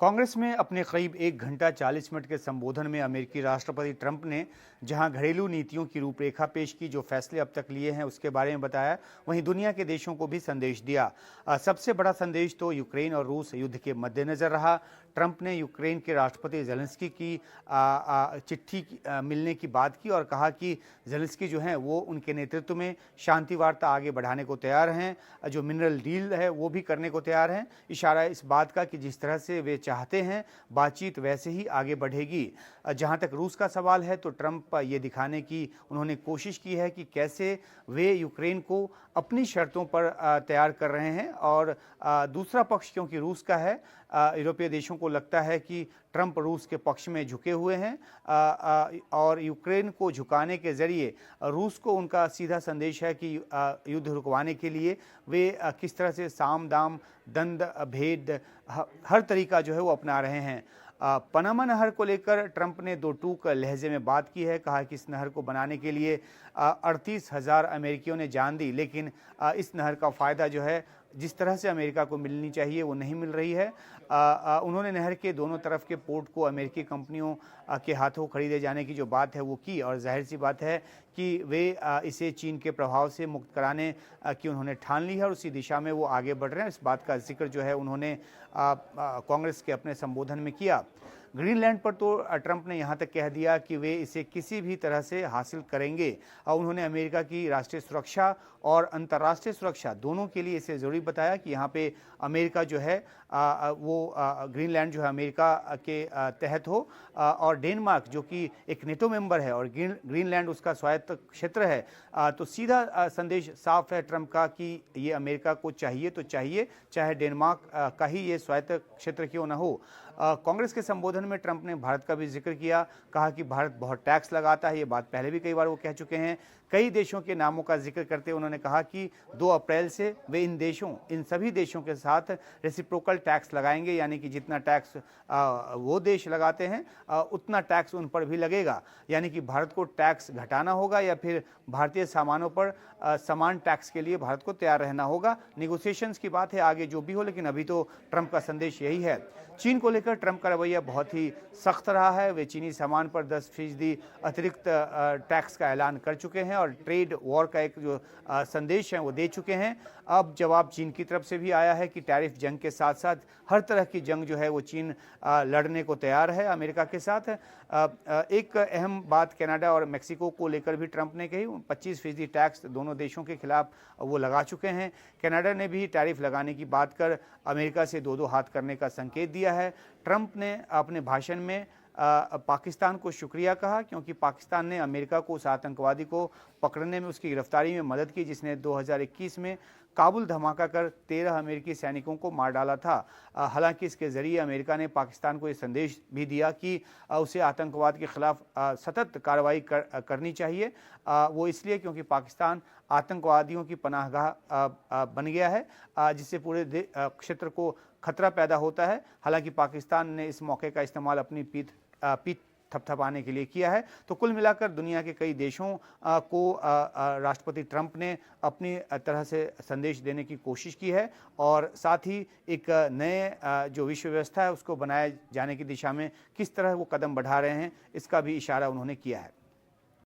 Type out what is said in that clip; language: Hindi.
कांग्रेस में अपने करीब 1 घंटा 40 मिनट के संबोधन में अमेरिकी राष्ट्रपति ट्रंप ने जहां घरेलू नीतियों की रूपरेखा पेश की, जो फैसले अब तक लिए हैं उसके बारे में बताया, वहीं दुनिया के देशों को भी संदेश दिया। सबसे बड़ा संदेश तो यूक्रेन और रूस युद्ध के मद्देनजर रहा। ट्रंप ने यूक्रेन के राष्ट्रपति ज़ेलेंस्की की चिट्ठी मिलने की बात की और कहा कि ज़ेलेंस्की जो हैं वो उनके नेतृत्व में शांति वार्ता आगे बढ़ाने को तैयार हैं, जो मिनरल डील है वो भी करने को तैयार हैं। इशारा इस बात का कि जिस तरह से वे चाहते हैं बातचीत वैसे ही आगे बढ़ेगी। जहां तक रूस का सवाल है तो ट्रंप ये दिखाने की उन्होंने कोशिश की है कि कैसे वे यूक्रेन को अपनी शर्तों पर तैयार कर रहे हैं और दूसरा पक्ष क्योंकि रूस का है, यूरोपीय देशों को लगता है कि ट्रंप रूस के पक्ष में झुके हुए हैं और यूक्रेन को झुकाने के जरिए रूस को उनका सीधा संदेश है कि युद्ध रुकवाने के लिए वे किस तरह से साम दाम दंड भेद हर तरीका जो है वो अपना रहे हैं। पनामा नहर को लेकर ट्रंप ने दो टूक लहजे में बात की है। कहा कि इस नहर को बनाने के लिए 38,000 अमेरिकियों ने जान दी, लेकिन इस नहर का फ़ायदा जो है जिस तरह से अमेरिका को मिलनी चाहिए वो नहीं मिल रही है। उन्होंने नहर के दोनों तरफ के पोर्ट को अमेरिकी कंपनियों के हाथों खरीदे जाने की जो बात है वो की और जाहिर सी बात है कि वे इसे चीन के प्रभाव से मुक्त कराने की उन्होंने ठान ली है और उसी दिशा में वो आगे बढ़ रहे हैं। इस बात का जिक्र जो है उन्होंने कांग्रेस के अपने संबोधन में किया। ग्रीनलैंड पर तो ट्रंप ने यहाँ तक कह दिया कि वे इसे किसी भी तरह से हासिल करेंगे और उन्होंने अमेरिका की राष्ट्रीय सुरक्षा और अंतर्राष्ट्रीय सुरक्षा दोनों के लिए इसे ज़रूरी बताया कि यहाँ पे अमेरिका जो है वो ग्रीनलैंड जो है अमेरिका के तहत हो और डेनमार्क जो कि एक नेटो मेंबर है और ग्रीनलैंड उसका स्वायत्त क्षेत्र है। तो सीधा संदेश साफ है ट्रंप का कि ये अमेरिका को चाहिए तो चाहिए, चाहे डेनमार्क का ही ये स्वायत्त क्षेत्र क्यों ना हो। कांग्रेस के संबोधन में ट्रंप ने भारत का भी जिक्र किया। कहा कि भारत बहुत टैक्स लगाता है, ये बात पहले भी कई बार वो कह चुके हैं। कई देशों के नामों का जिक्र करते हुए उन्होंने कहा कि 2 अप्रैल से वे इन सभी देशों के साथ रेसिप्रोकल टैक्स लगाएंगे, यानी कि जितना टैक्स वो देश लगाते हैं उतना टैक्स उन पर भी लगेगा। यानी कि भारत को टैक्स घटाना होगा या फिर भारतीय सामानों पर समान टैक्स के लिए भारत को तैयार रहना होगा। नेगोशिएशंस की बात है आगे जो भी हो, लेकिन अभी तो ट्रंप का संदेश यही है। चीन को लेकर ट्रंप का रवैया बहुत ही सख्त रहा है। वे चीनी सामान पर 10% अतिरिक्त टैक्स का ऐलान कर चुके हैं और ट्रेड वॉर का एक जो संदेश है वो दे चुके हैं। अब जवाब चीन की तरफ से भी आया है कि टैरिफ जंग के साथ साथ हर तरह की जंग जो है वो चीन लड़ने को तैयार है अमेरिका के साथ। एक अहम बात कनाडा और मेक्सिको को लेकर भी ट्रंप ने कही। 25% टैक्स दोनों देशों के खिलाफ वो लगा चुके हैं। कनाडा ने भी टैरिफ लगाने की बात कर अमेरिका से दो हाथ करने का संकेत दिया है। ट्रंप ने अपने भाषण में पाकिस्तान को शुक्रिया कहा क्योंकि पाकिस्तान ने अमेरिका को उस आतंकवादी को पकड़ने में उसकी गिरफ्तारी में मदद की जिसने 2021 में काबुल धमाका कर 13 अमेरिकी सैनिकों को मार डाला था। हालांकि इसके ज़रिए अमेरिका ने पाकिस्तान को ये संदेश भी दिया कि उसे आतंकवाद के खिलाफ सतत कार्रवाई करनी चाहिए। वो इसलिए क्योंकि पाकिस्तान आतंकवादियों की पनाहगाह बन गया है जिससे पूरे क्षेत्र को खतरा पैदा होता है। हालांकि पाकिस्तान ने इस मौके का इस्तेमाल अपनी पीठ थपथपाने के लिए किया है। तो कुल मिलाकर दुनिया के कई देशों को राष्ट्रपति ट्रंप ने अपनी तरह से संदेश देने की कोशिश की है और साथ ही एक नए जो विश्व व्यवस्था है उसको बनाए जाने की दिशा में किस तरह वो कदम बढ़ा रहे हैं इसका भी इशारा उन्होंने किया है।